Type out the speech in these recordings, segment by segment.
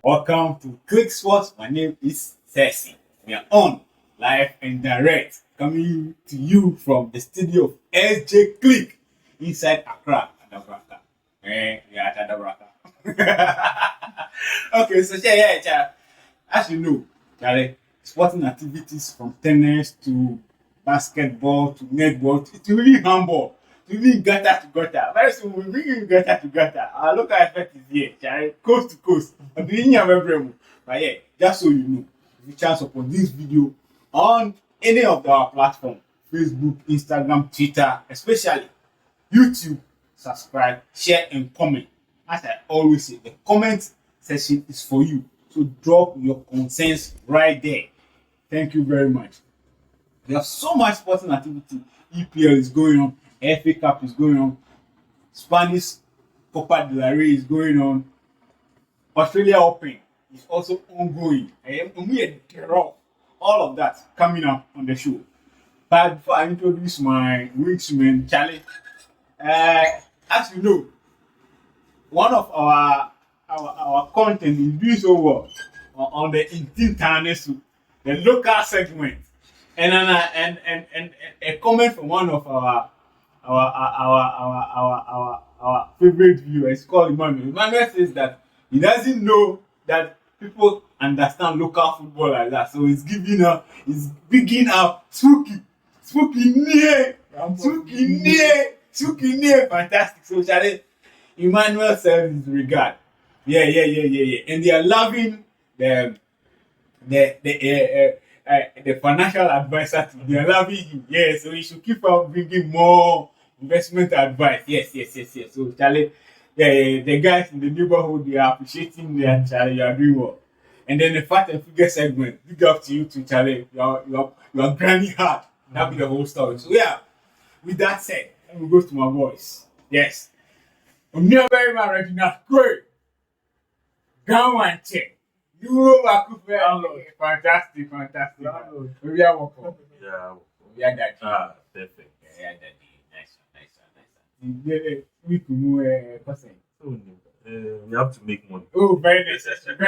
Welcome to Click Sports. My name is Cersei. We are on live and direct, coming to you from the studio of SJ Click inside Accra, Adabraka. Yeah, Adabraka. Okay, so yeah. As you know, Charlie, sporting activities from tennis to basketball to netball to really handball to even gutter to gutter. Very soon we'll bring you gutter to gutter. Our local effect is here, Charlie, coast to coast. I'm doing here every. But yeah, just so you know, if you chance upon this video on any of our platforms, Facebook, Instagram, Twitter, especially YouTube, subscribe, share, and comment. As I always say, the comment section is for you. So drop your concerns right there. Thank you very much. We have so much sporting activity. EPL is going on, FA Cup is going on, Spanish Copa del Rey is going on, Australia Open is also ongoing. And we are draw all of that coming up on the show. But before I introduce my wingsman, Charlie, as you know, one of our content is doing so well on the internet, the local segment, and a comment from one of our favorite viewers called Emmanuel. Emmanuel says that he doesn't know that people understand local football like that, so he's bigging up spooky near, fantastic. So Charlie, Emmanuel sends his regard. Yeah. And they are loving the financial advisor. They are loving him. Yeah, so he should keep on bringing more investment advice. Yes. So Charlie, the guys in the neighborhood, they are appreciating you, and Charlie, you are doing well. And then the fact and figure segment, big up to you too, Charlie. You are grinding hard. That'll be the whole story. So yeah, with that said, let me go to my boys. Yes. I'm near very much Regina. Great. Go and check. You fantastic. We are welcome. Yeah. We are that. Perfect. Yeah, that. Nice. We can move person. We have to make money. Oh, very necessary. We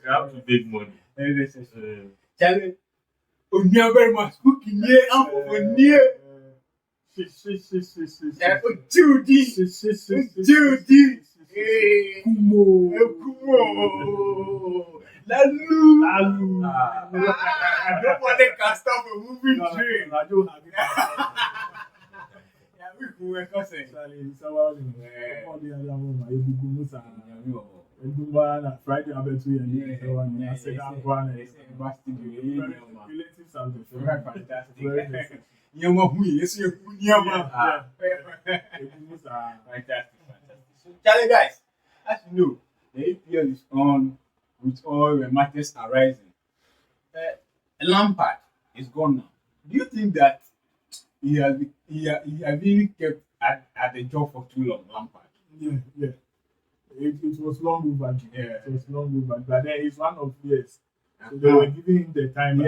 have to make money. Very necessary. Charlie, I'm near very much cooking near. I'm over near. Judy. Kumo. Lalu. Nobody can stop a moving train. We cousin. Friday, I bet you. Fantastic. So, Charlie, guys, as you know, the APL is on with all the matters arising. Lampard is gone now. Do you think that he has really kept at the job for too long, Lampard? Yeah. It was long overdue. Yeah. It was long overdue. But then it's one of years. So they were giving him the time. No.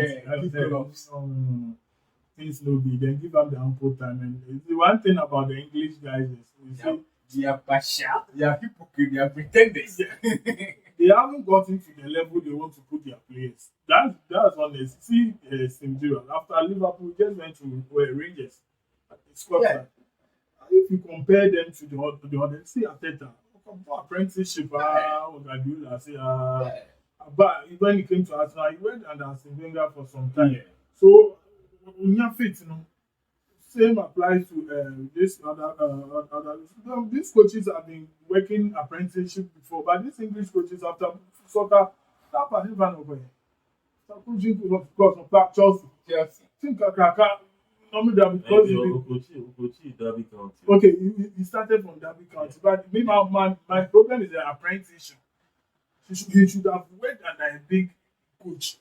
Things no be. Then give up the ample time. And the one thing about the English guys is They are partial, they are hypocrites, they are pretenders. they haven't gotten to the level they want to put their players. That's honest. See, St. after Liverpool just went to Rangers, Scotland. If you compare them to the other, see Arteta, apprenticeship, Guardiola, but when he came to Arsenal, he went under St. Wenger for some time. Yeah. So when you're fit, same applies to this other. These coaches have been working apprenticeship before, but these English coaches after soccer, that particular over here. So coaching because of Chelsea. Think normally because Okochi, Derby County. okay, he started from Derby County, but maybe my problem is the apprenticeship. He should have worked under a big coach.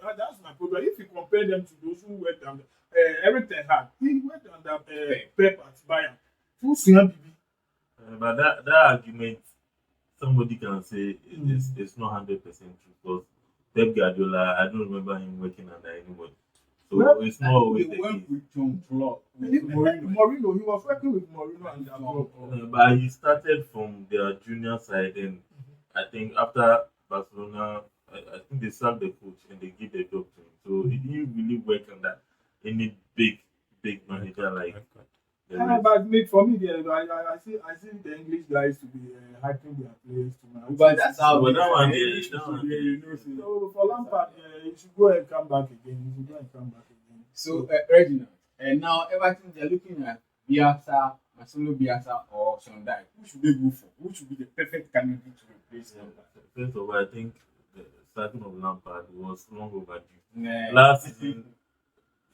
That's my problem. If you compare them to those who worked under everything hard, he worked under Pep at Bayern. Who Suyan Bibi? But that argument, somebody can say it's not 100% true because Pep Guardiola, I don't remember him working under anybody. So it's not always the case. Mourinho, he was working with Mourinho and But he started from their junior side and I think after Barcelona, I think they sacked the coach and they give the job to him. So he didn't really work under any big manager like the rest. But for me, I see the English guys to be hyping their players to now. But that's how. But that one, English that people, one, you know, So for Lampard, he should go and come back again. He should go and come back again. So, Reginald, and now Everton, they're looking at Bielsa, Marcelo Bielsa, or Sondai. Who should they go for? Who should be the perfect candidate to replace him? First of all, I think the starting of Lampard was long overdue. Nah. Last season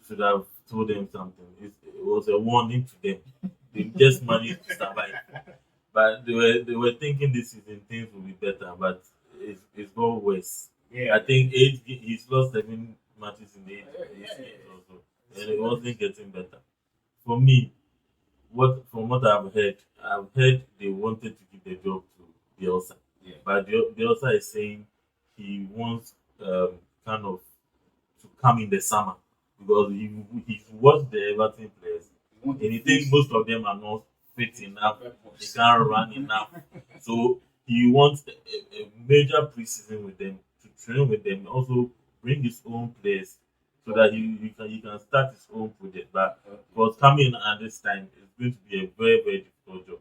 should have told them something. It was a warning to them. They just managed to survive. But they were thinking this season things will be better, but it's got worse. Yeah. I think he's lost 7 matches in 8 games also, and it wasn't getting better. For me, from what I've heard they wanted to give the job to Bielsa, but Bielsa is saying he wants kind of to come in the summer because he's watched the Everton players and he thinks most of them are not fit enough, they can't run enough. So he wants a major preseason with them to train with them, also bring his own players so that he can start his own project. But because coming at this time is going to be a very, very difficult job.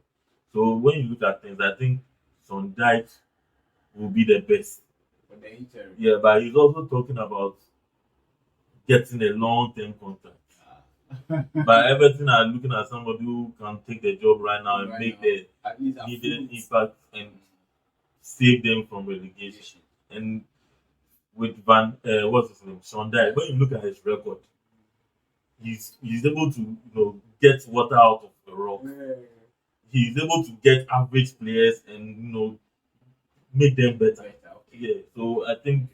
So when you look at things, I think Sondheim will be the best. For the interim. Yeah, but he's also talking about getting a long-term contract. But Everton are looking at somebody who can take the job right now and make the at least needed impact and save them from relegation. And with what's his name, Sondai, when you look at his record, he's able to get water out of the rock. He's able to get average players and make them better. Yeah, so I think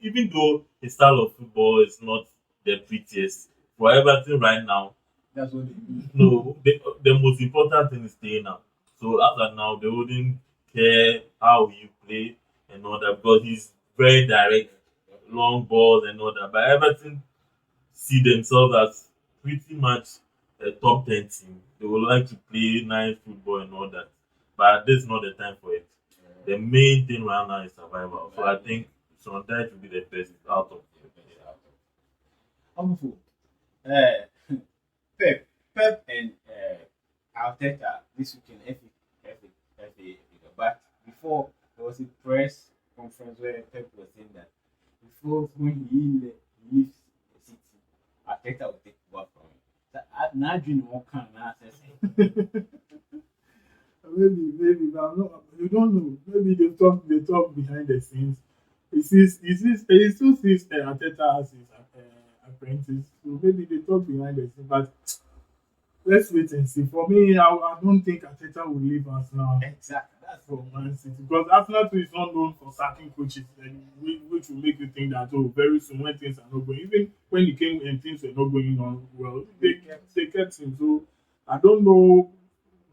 even though his style of football is not the prettiest, for Everton right now, that's what they do. No, the most important thing is staying out. So after now, they wouldn't care how you play and all that because he's very direct, long balls and all that. But Everton see themselves as pretty much a top 10 team. They would like to play nice football and all that. But this is not the time for it. The main thing right now is survival. So I think Sondheim should be the best out of Wonderful. Pep and Arteta this weekend, FA. But before there was a press conference where Pep was saying that before when he leaves the city, Arteta will take over from him. So now you know what kind of access. Maybe, but I'm not. You don't know. Maybe they talk behind the scenes. He still sees Arteta as his apprentice. So maybe they talk behind the scenes. But let's wait and see. For me, I don't think Arteta will leave us now. Exactly. That's For Man City, because Arsenal too is not known for sacking coaches, and which will make you think that very soon when things are not going, even when he came and things were not going on well, they kept him. So I don't know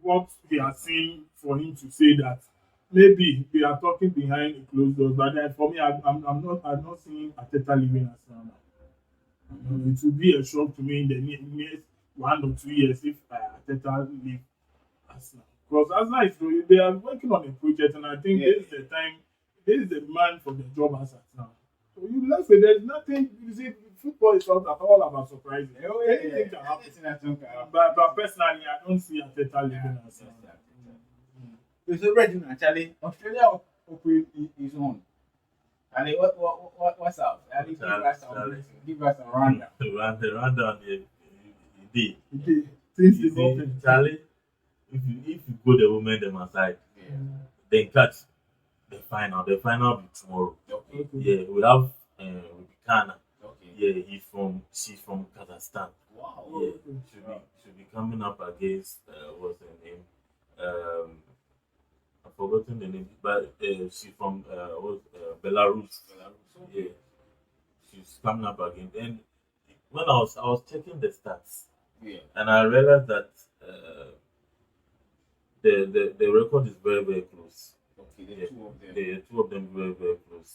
what he has seen for him to say that maybe they are talking behind closed doors. But then for me, I'm not seeing Arteta leaving Arsenal now. It will be a shock to me in the next 1 or 2 years if Arteta leave Arsenal. Because Arsenal they are working on a project, and I think this is the man for the job as Arsenal. So you let's say there's nothing. You see, football is all about surprises. Anything can happen. But personally, I don't see Arteta leaving Arsenal. It's already actually Australia open is on. Ali, what's up? Ali, give us a rundown. The rundown the Since it's open, Charlie, if you go the women them aside, then catch the final. The final will be tomorrow. Okay. Yeah, we have Kana. Okay. Yeah, she's from Kazakhstan. Wow. Yeah, should be coming up against what's her name? I've forgotten the name, but she's from Belarus. Yeah, she's coming up again. And when I was checking the stats, and I realized that the record is very, very close. Okay, the two of them. The two of them very, very close.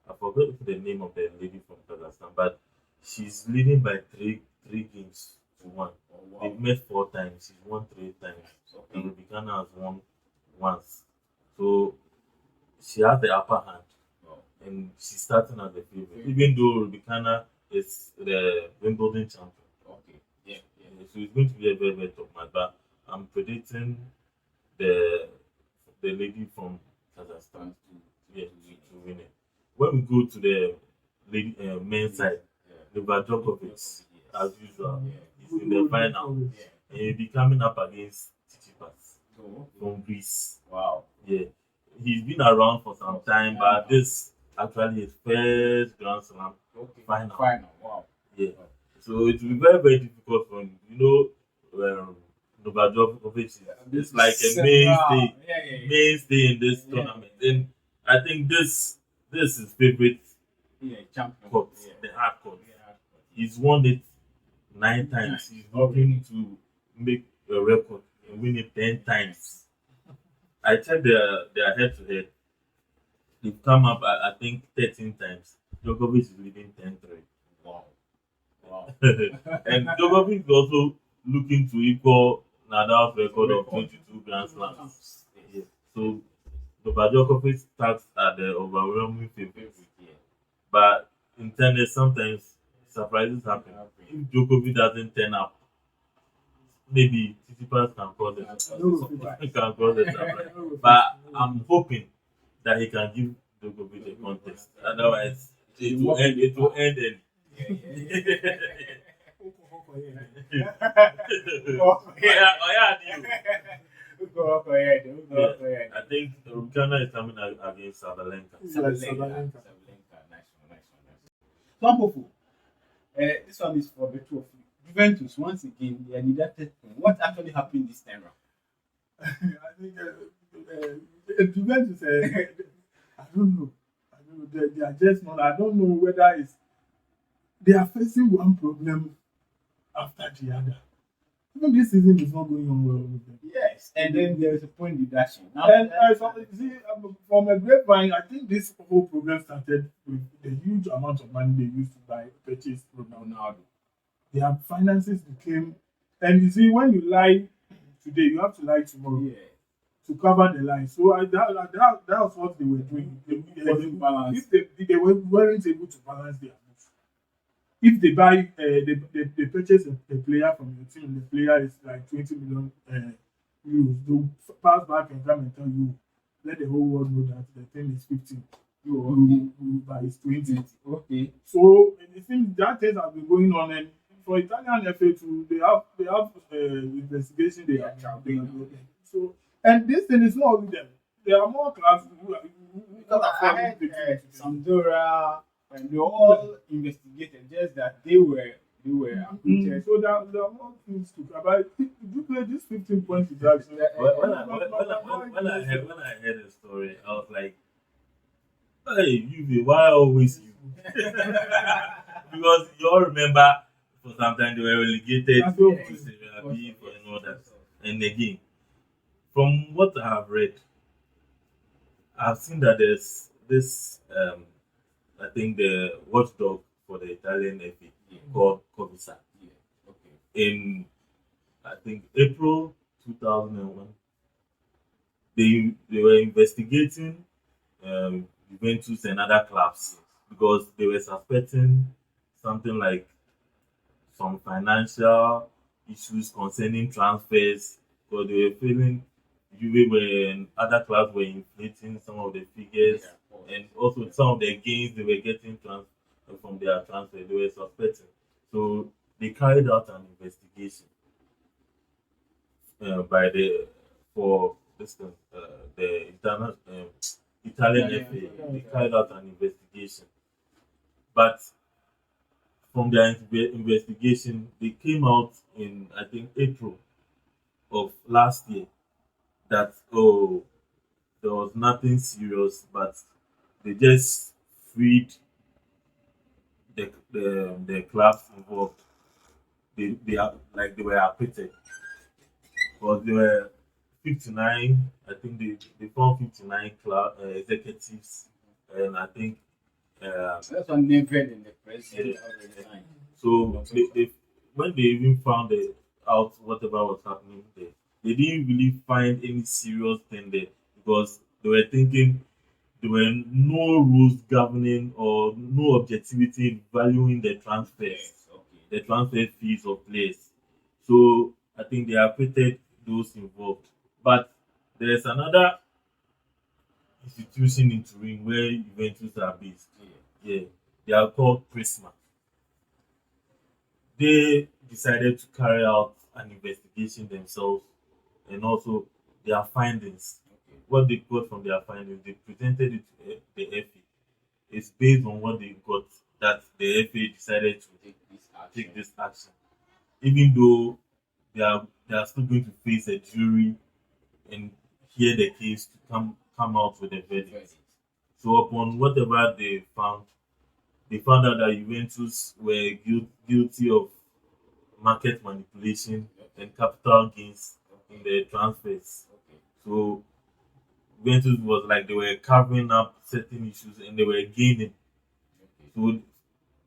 I forgot the name of the lady from Kazakhstan, but she's leading by three games to 1. Oh, wow. They've met 4 times. She's won 3 times. Okay. And Rubicana has won once. So she has the upper hand, Wow. and she's starting as a favorite, even though Rubicana is the Wimbledon champion. Okay. Yeah. So it's going to be a very, very tough match. But I'm predicting the the lady from Kazakhstan to win it. When we go to the lady men's side, Novak Djokovic, as usual, is in the final, and he'll be coming up against Tsitsipas from Greece. Wow. Yeah, he's been around for some time, but this actually his first Grand Slam final. Wow. Yeah, so it will be very, very difficult for him. Novak Djokovic is like a mainstay in this tournament. And I think this is favorite Champion. court, the hard court. He's won it 9 times. He's looking to make a record and win it 10 times. I checked their head to head. They've come up, I think, 13 times. Djokovic is leading 10-3. Wow. And Djokovic is also looking to equal Nadal's record of 22 Grand Slams. Yeah. So Novak Djokovic starts at the overwhelming favorite. But in tennis, sometimes surprises happen. If Djokovic doesn't turn up, maybe Tsitsipas can cause it. But I'm hoping that he can give Djokovic a contest. Otherwise, it will end early. I think Rukana is coming against Sabalenka. Sabalenka. Nice one. So I'm hopeful. This one is for the two of you. Juventus, once again, they are deducted. What actually happened this time around? I think Juventus, I don't know. They are just not. I don't know whether it's they are facing one problem after the other. Even this season is not going on well with them. Yes, and then there is a point deduction. Now, And from a grapevine, I think this whole program started with the huge amount of money they used to purchase Ronaldo. Their finances became, and you see, when you lie today, you have to lie tomorrow to cover the line. So that was what they were doing. If they weren't able to balance their books. If they buy, they purchase a player from your team, the player is like 20 million euros. They'll pass back and come and tell you, let the whole world know that the thing is 15. You buy is 20. Okay. So it seems that things have been going on, and for Italian FA too, they have investigation. They are so, and this thing is not only them. There are more clubs who Because I heard Sampdoria and they all investigated, just that they were acquitted. So there are more things to cover. Did you play this 15 point deduction? When I heard the story, I was like, "Hey, you, why always you?" Because you all remember, for some time they were relegated to Serie B and all that. And again, from what I have read, I've seen that there's this. I think the watchdog for the Italian FA called Commissar. In I think April 2001, they were investigating Juventus and other clubs because they were suspecting something like some financial issues concerning transfers, because they were feeling Juve and other clubs were inflating some of the figures, and also some of the gains they were getting from their transfer. They were suspecting, so they carried out an investigation the Italian FA. They carried out an investigation, but from their investigation, they came out in I think April of last year that there was nothing serious, but they just freed the clubs involved. They were acquitted because they were 59. I think they found 59 club executives, and I think That's one name read in the press. so they when they even found out whatever was happening there, they didn't really find any serious thing there because they were thinking there were no rules governing or no objectivity in valuing the transfers, the transfer fees of players. So I think they affected those involved. But there's another institution in Turin where Juventus are based. Yeah, they are called Prisma. They decided to carry out an investigation themselves and also their findings. What they got from their findings, they presented it to the FA. It's based on what they got that the FA decided to take this action. Even though they are still going to face a jury and hear the case to come out with a verdict. So upon whatever they found out that Juventus were guilty of market manipulation and capital gains in the transfers. So Juventus was like they were covering up certain issues and they were gaining. So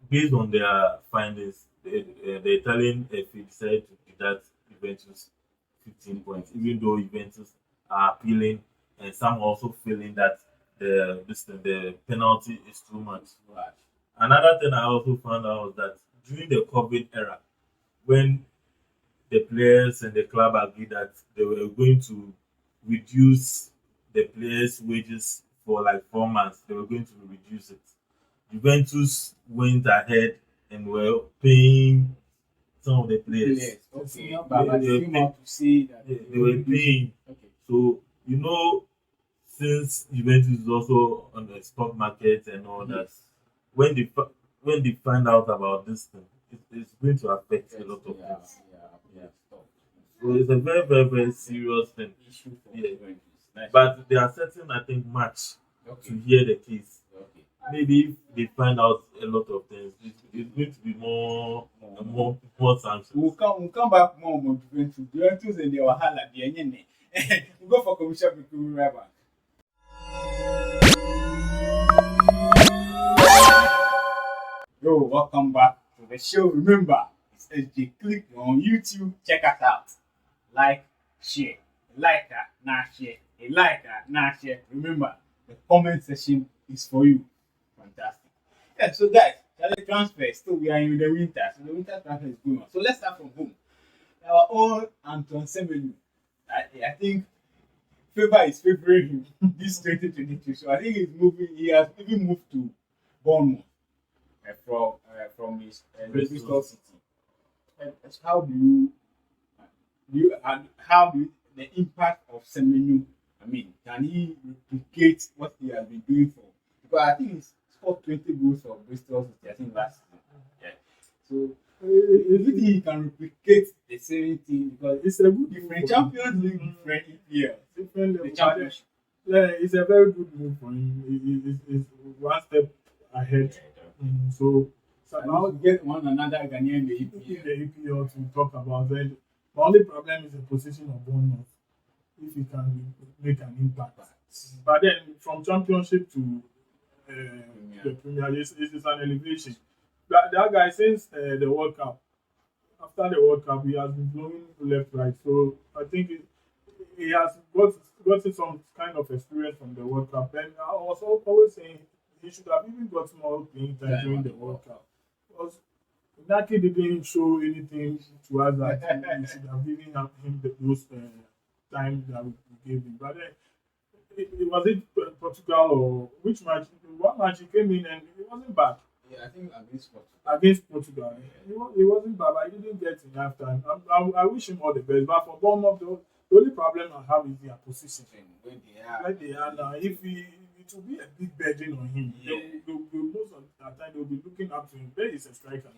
based on their findings, the Italian FA decided to deduct Juventus 15 points, even though Juventus are appealing and some also feeling that the penalty is too much. Another thing I also found out was that during the COVID era, when the players and the club agreed that they were going to reduce the players' wages for like 4 months, they were going to reduce it. Juventus went ahead and were paying some of the players. Okay. But they came out to say that they were paying. Okay. So since Juventus is also on the stock market and all that, when they find out about this thing, it's going to affect a lot of things. So it's a very, very, very serious thing. Issue for Juventus. But they are setting, I think, March to hear the case. Maybe if they find out a lot of things, it's going to be more sanctions. We'll come back more on Juventus. Juventus and the Wahala, we'll go for commercial break. We'll be right back. Yo, welcome back to the show. Remember, it's SJ Click on YouTube. Check us out. Like, share. Like that, not share. A like that, not share. Remember, the comment section is for you. Fantastic. Yeah, so guys, the transfer. Still, we are in the winter. So the winter transfer is going on. So let's start from home. Our own Anton Semenyo. I think favor is favoring him this 2022. So I think he's moving. He has even moved to Bournemouth from his Bristol City. How do you the impact of Semenyo? I mean, can he replicate what he has been doing for? Because I think he scored 20 goals for Bristol City, I think last season. Yeah. So you think he can replicate the same thing? Because it's a good different Champions League, different EPL, different the championship. Yeah, it's a very good move for him. It's one step ahead. So now get one another Ghanaian in the EPL to talk about it. The only problem is the position of Bournemouth. If he can make an impact. But then from championship to the Premier League, it's an elevation. That guy, since the World Cup, after the World Cup, he has been blowing left, right. So I think he has gotten some kind of experience from the World Cup. And I was always saying he should have even got more playing time during the World Cup. Because Naki didn't show anything to us that we should have given him those time that we gave him. But then, it was it Portugal or which match? One match he came in and it wasn't bad. Yeah, I think against Portugal. Against Portugal, it wasn't bad. But he didn't get enough time. I wish him all the best. But for Bournemouth, the only problem I have is their position. Where they are now. If it will be a big burden on him. Most of the time they'll be looking up to him. There is a striker.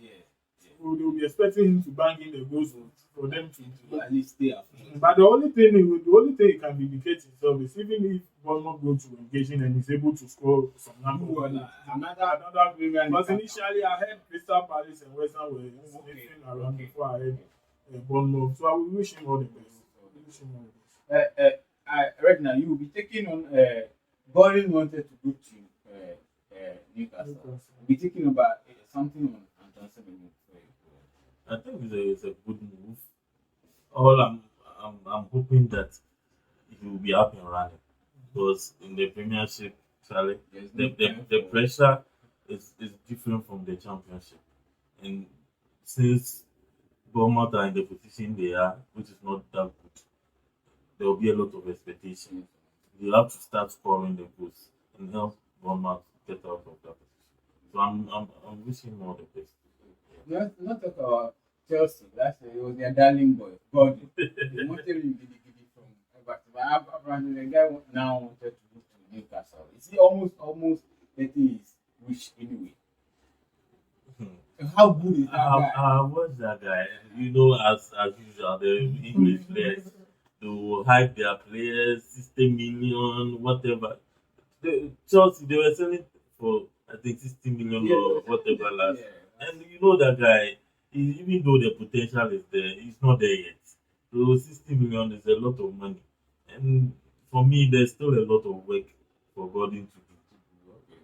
So they'll be expecting him to bang in the goals for them to at least stay up. But the only thing he can vindicate himself is even if Bournemouth go to engaging and he's able to score some number. Another brilliant. But initially I had Crystal Palace and West Ham were sniffing around before I had Bournemouth. So I will wish him all the best. Right now you will be taking on Bournemouth wanted to go to Newcastle. We'll be taking about something on Anton Semenyo. I think it's a good move. All I'm hoping that he will be up and running because in the Premiership Charlie, There's the, no the, time the for- pressure is different from the championship. And since Bournemouth are in the position they are, which is not that good, there will be a lot of expectation. You have to start scoring the goals and help Bournemouth get out of that position. So I'm wishing more the best. Not talk about Chelsea. Last year, it was their darling boy, Gordon. They wanted him giddy from Everton. But apparently, the guy now wanted to move to Newcastle. Is he almost getting his wish anyway? How good is that guy? What's that guy? You know, as usual, the English players to hype their players, 60 million, whatever. Chelsea, they were selling for I think 60 million or whatever last. Yeah. And you know that guy, even though the potential is there, he's not there yet. So 60 million is a lot of money. And for me, there's still a lot of work for Gordon to do.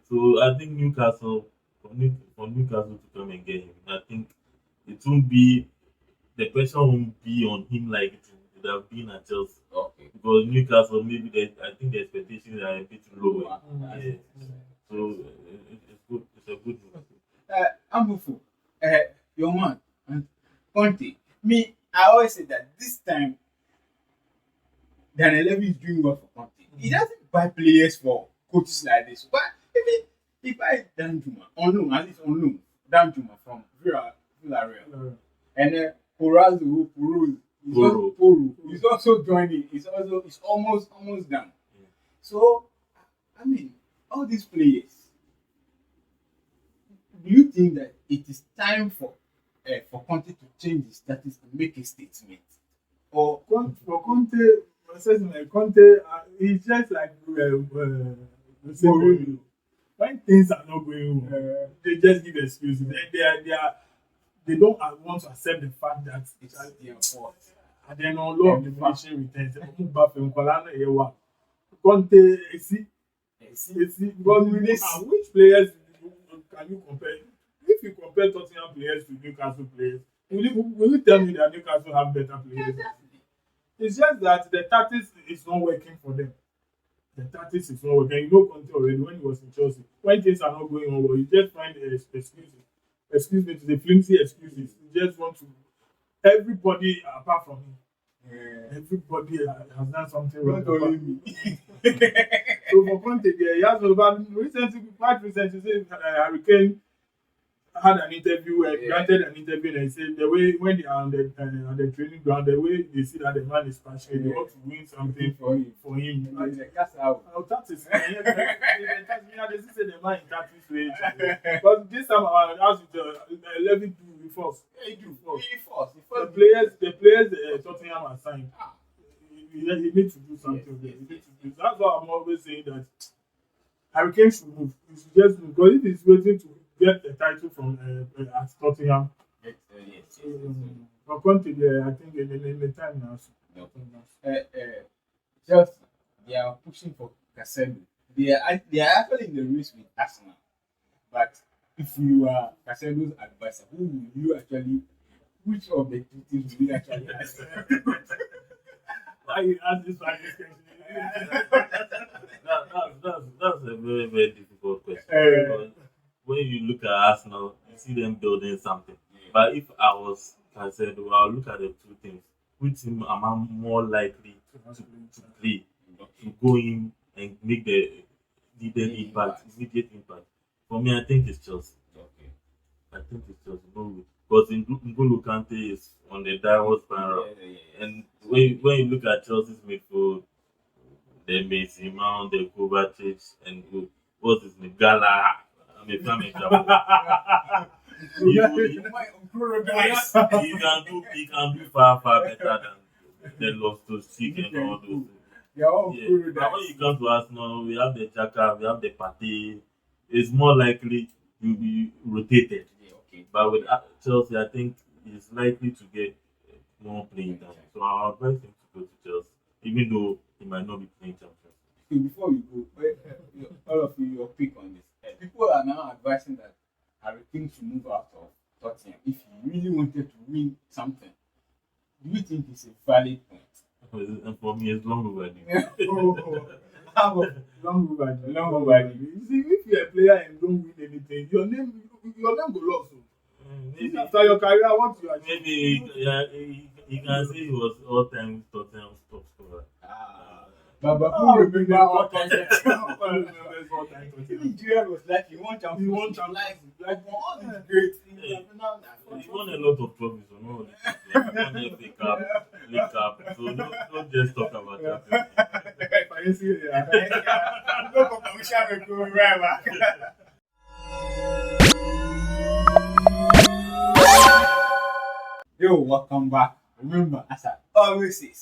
So I think for Newcastle to come and get him, I think it won't be the pressure won't be on him like it would have been at Chelsea. Okay. Because Newcastle, maybe I think the expectations are a bit lower. Yeah. So it's good. It's a good move. I'm hopeful. Your man, Conte. Me, I always say that this time, Daniel Levy is doing well for Conte. He doesn't buy players for coaches like this. But if he buys Danjuma on loan, at least on loan, Danjuma from Villarreal. And Corazzo, Poro, he's also joining. It's almost done. Yeah. So, I mean, all these players. Do you think that it is time for Conte to change his status and make a statement? Or For Conte, he's just like Mourinho. when things are not going well, they just give excuses. They don't want to accept the fact that it's their fault? and then on law of diminishing returns. Conte, because which players can you compare? If you compare Tottenham players to Newcastle players, will you tell me that Newcastle have better players? It's just that the tactics is not working for them. The tactics is not working. You know Conte already when he was in Chelsea. When things are not going on well, you just find excuses. Excuse me, to the flimsy excuses. You just want to everybody apart from him. Everybody has done something wrong. Not only me. So for Conte, yeah, he has quite recently, say Harry Kane had an interview, granted an interview, and he said the way when they are on the training ground, the way they see that the man is passionate, they want to win something for him. That's how. Tactics. They say the man in tactics range. But this time around, as with 11 to force. The players Tottenham are signed. He needs to do something. That's why I'm always saying that Harry Kane should move. He should just move. Because if he's waiting to get the title from at Tottenham, for Conte, I think in the time now. Chelsea, they are pushing for Casemiro. They are actually in the race with Arsenal. But if you are Casemiro's advisor, who will you actually? Which of the two teams will you actually ask? Why you ask this question? That's a very, very difficult question. Because when you look at Arsenal, you see them building something. But if I was Casemiro, I'll look at the two things. Which team am I more likely to play, to go in and make the needed immediate impact? For me, I think it's Chelsea. Okay. I think it's Chelsea. No, because N'Golo Kante is on the downward spiral. And when you look at Chelsea's midfield, the Mason Mount, the Kovacic, and what's his name? Gala. He can do far better than the Loftus-Cheek and all those. But when you come to Arsenal, we have the Xhaka, we have the Partey. It's more likely you'll be rotated. But with Chelsea, I think he's likely to get more playing time. So I advise him to go to Chelsea, even though he might not be playing Champions. Before you go, all of you, your pick on this. People are now advising that Harry Kane should move out of Tottenham if he really wanted to win something. Do you think it's a valid point? And for me, it's long overdue. Long overdue. Long overdue. You see, if you're a player and don't win anything, your name go lost. Maybe, After your career, what you achieve? maybe yeah, he can say he was all-time Tottenham top scorer. But Oh, who remember all time. time? Nigeria Nigeria was like he won champions. He won champions. Like all these great. He won a lot of trophies. You know, he won FA Cup, League Cup. So don't just talk about champions. If I see it, yeah. No competition will go right back. Yo, welcome back. Remember, as I always say,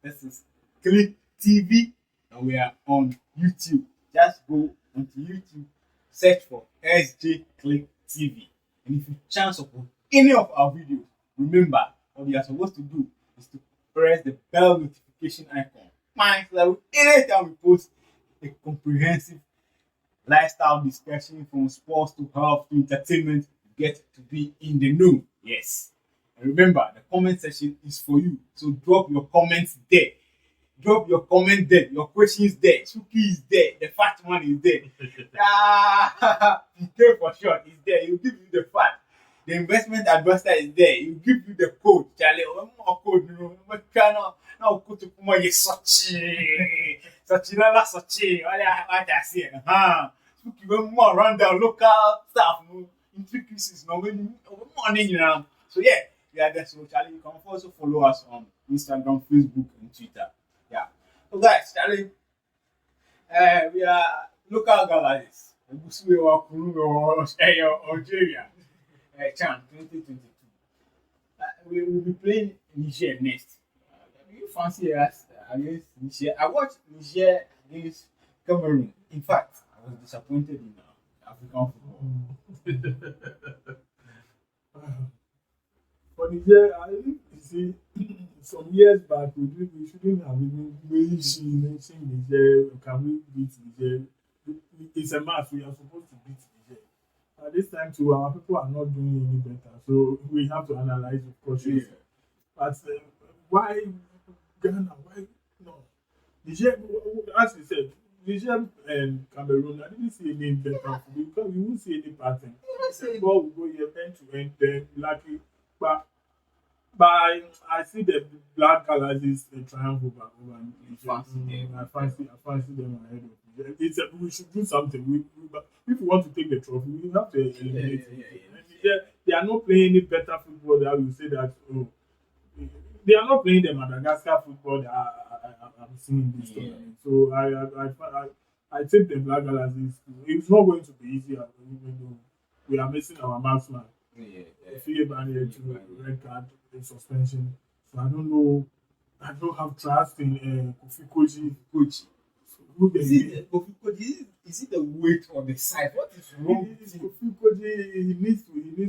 this is Click TV and we are on YouTube. Just go onto YouTube, search for SJ Click TV. And if you chance upon any of our videos, remember what you are supposed to do is to press the bell notification icon. Fine, so that anytime we post a comprehensive lifestyle discussion from sports to health to entertainment, you get to be in the know. Yes. And remember, the comment section is for you. So drop your comments there. Drop your comment there. Your questions there. Suki is there. The fact one is there. PK for short is there. He'll give you the fact. The investment advisor is there. He'll give you the code. Charlie, more code, you know. But now go to Kuma Sochi. Sochi, Lala Sochi. What I say. Suki, when more rundown local staff, intricacies, no money, you know. So yeah, that's so Charlie. You can also follow us on Instagram, Facebook, and Twitter. Yeah. So guys, Charlie, we are local galaxies. We are Algeria. CHAN 2022. We will be playing Niger next. Do you fancy us against Niger? I watched Niger against Cameroon. In fact, I was disappointed in African football. For Niger, I think you see some years back we shouldn't have even mentioned Niger. Can we beat Niger? It's a match. We are supposed to beat Niger. At this time too, our people are not doing any better. So we have to analyze with caution. Yeah. But why Ghana? Why no? Niger, as you said, Niger and Cameroon, I didn't see any better because we won't see any pattern. Ball will go here end to end, then lucky. But I see the Black Galaxies triumph over Niger. I fancy them ahead of Niger. We should do something. If we want to take the trophy, we have to eliminate it. They are not playing any better football that we say that they are not playing the Madagascar football that I'm seeing in this tournament. So I take the Black Galaxies. It's not going to be easy, even though we are missing our marksman. Philip Barnier to red card in suspension. So I don't know. I don't have trust in Kofi Koji. Is it the weight or the size? What is wrong with him? Kofi Koji, he needs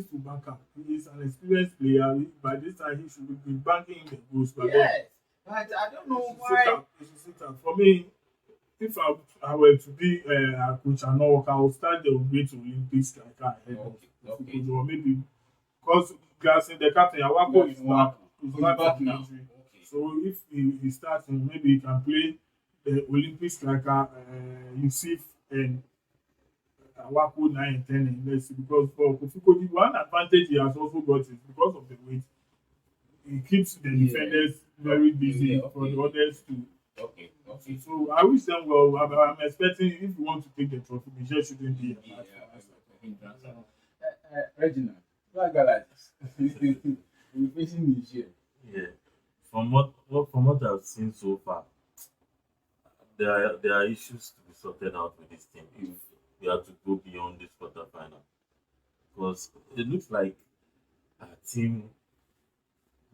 to back up. He is an experienced player. By this time, he should be banking the goals. But Yes, but I don't know why. For me, if I were to be a coach and not work, I would start the great Olympic striker ahead of Okay. or maybe because Glassing, the captain, Awako is back from now. injury. Okay. So if he starts, maybe he can play the Olympic striker, Yusuf and Awako 9 and 10 and let's see, because for Kofi Koji, one advantage he has also got is because of the weight. He keeps the defenders very busy for the others to. Okay. So I wish them well. I'm expecting if you want to take the trophy, we just shouldn't be a match. Reginald, Black Galaxies. We're facing Niger. Yeah. From what I've seen so far, there are issues to be sorted out with this team if we are to go beyond this quarterfinal. Because it looks like our team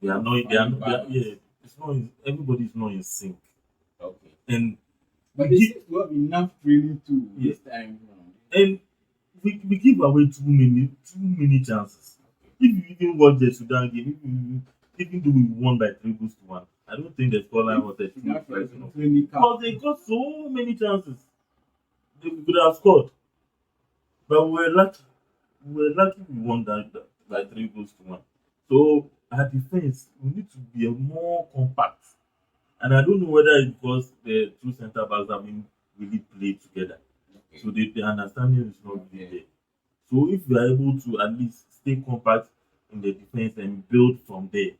it's not everybody's not in sync. Okay. And But they seem to have enough training too this time. And we give away too many chances. If you even watch the Sudan game, even though we won by 3-1, I don't think the scoreline was a true price enough. Because they got so many chances. They could have scored. But we were lucky. We won that by 3-1. So our defense, we need to be more compact. And I don't know whether it's because the two centre backs have been really play together. Okay. So the understanding is not really there. So if we are able to at least stay compact in the defense and build from there,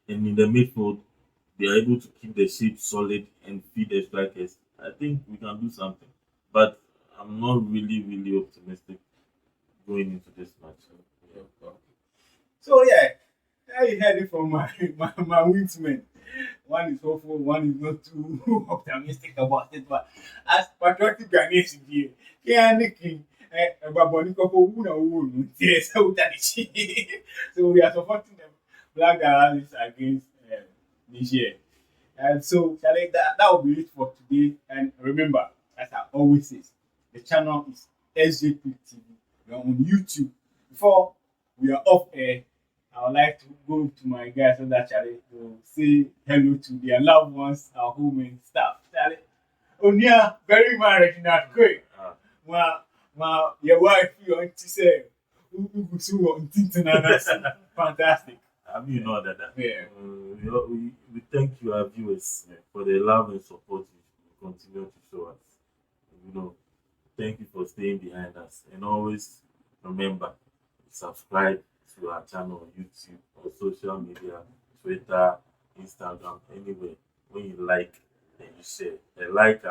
and in the midfield, they are able to keep the shape solid and feed the strikers, I think we can do something. But I'm not really optimistic going into this match. Okay. So yeah, now you heard it from my wingman. One is hopeful, one is not too optimistic about it. But as patriotic Ghanaians here, so we are supporting them Black Galaxies against Niger. And so, Charlie, that will be it for today. And remember, as I always say, the channel is SJP TV. We are on YouTube. Before we are off air, I would like to go to my guys on that Charlie to say hello to their loved ones, our home and staff. Charlie, Onia, very married, not quick. Your wife, your auntie say, fantastic. Have you know that? Yeah. We thank you, our viewers, for the love and support you continue to show us. Thank you for staying behind us. And always remember, subscribe to our channel on YouTube, on social media, Twitter, Instagram, anywhere. When you like, then you share. A like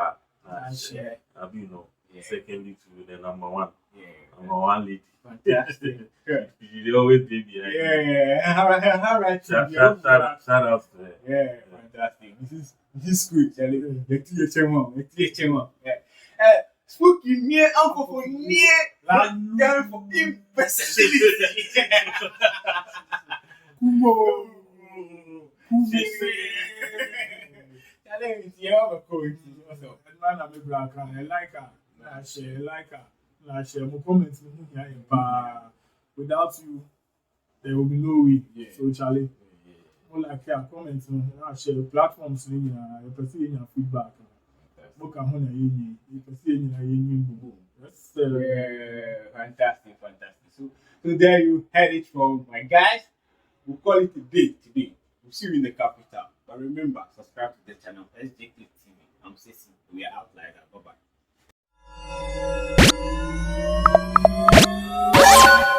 and share. Have you know? Yeah. Secondly, to the number one. Yeah. Number one lady. Fantastic. Good. You always be behind. Yeah. All right. Shout out to her. Yeah, fantastic. This is good, Charlie. The THM. Yeah. Spooky near uncle for near down for imbecility. Kumo. Charlie, it's your coach. Man, I'm a black guy. I like her. I share my comments here. Without you, there will be no way. Yeah. So, Charlie, more like your comments, I share platforms, you perceive your feedback. Book a honey, you perceive your That's fantastic. So there you heard it from my guys. We'll call it a day today. We'll see you in the capital. But remember, subscribe to the channel SJK TV. I'm Sissy. We are out like that. Bye bye.